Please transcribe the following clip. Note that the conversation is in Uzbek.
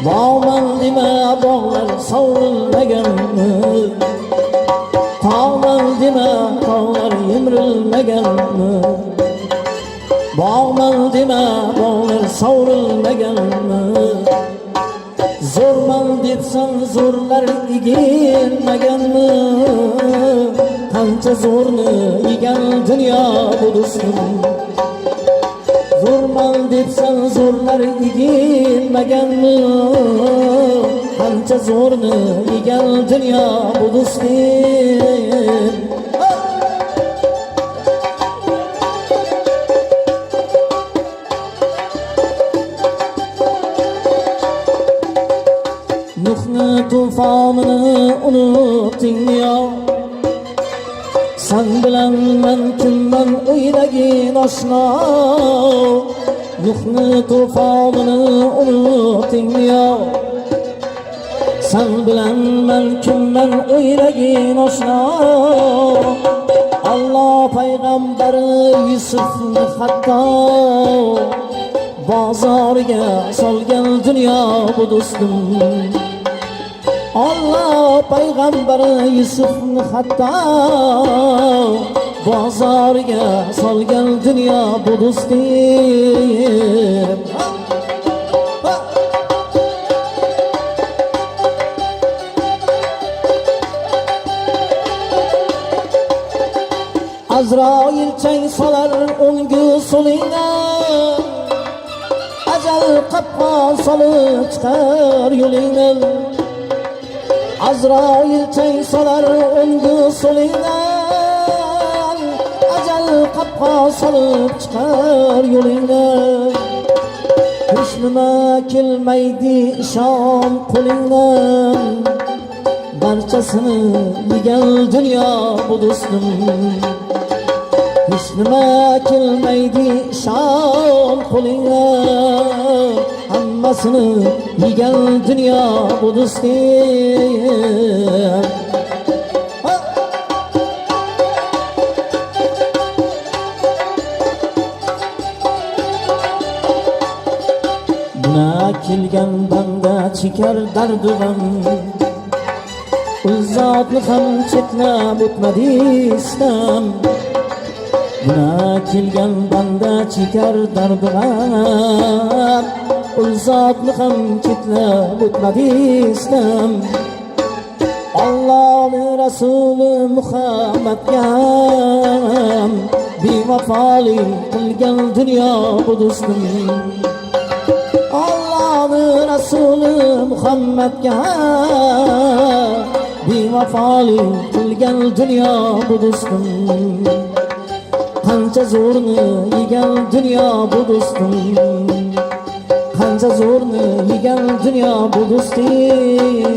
Bağman deme bağlar savrilmaganmi? Tağman deme tağlar yemirilmaganmi? Bağman deme bağlar savrilmaganmi? Zo'rman debsan zo'rlar egilmaganmi? Qancha zo'rni yegan dunyo bu do'stim. Zo'rman debsan zo'rlar egilmaganmi? Qancha zo'rni yegan dunyo bu do'stim. Nuhni tufonini unutdingmi yo? Sen bilan men kimman o'ylagin oshno? Nuhni tufonini unutdingmi yo? Sen bilan men kimman o'ylagin oshno? Allah payg'ambari Yusufni hatto bozoriga solgan dunyo bu do'stim. Allah payg'ambari Yusufni hatto bozoriga solgan dunyo bu do'stim. Azroil chang solar o'ngu so'lingga, ajal qopqon solib chiqar yo'lingga. Azroil chang solar o'ngu so'lingga, ajal qopqon solib chiqar yo'lingga. Hech nima kelmaydi ishon qo'lingdan, barchasini yegan dunyo bu do'stim. Hech nima kelmaydi ishon qo'lingdan, hammasini yegan dunyo bu do'stim. Buna kelgan banda chekar dardi g'am, u zotni ham chetlab o'tmadisam. Buna kelgan banda chekar dardi g'am, u zotni ham chetlab o'tmadisam. Allohning rasuli Muhammadga bevafolik qilgan dunyo bu do'stim. Allohning rasuli Muhammadga bevafolik qilgan dunyo bu do'stim. Qancha zo'rni yegan dunyo bu do'stim. Qancha zo'rni yegan dunyo bu do'stim.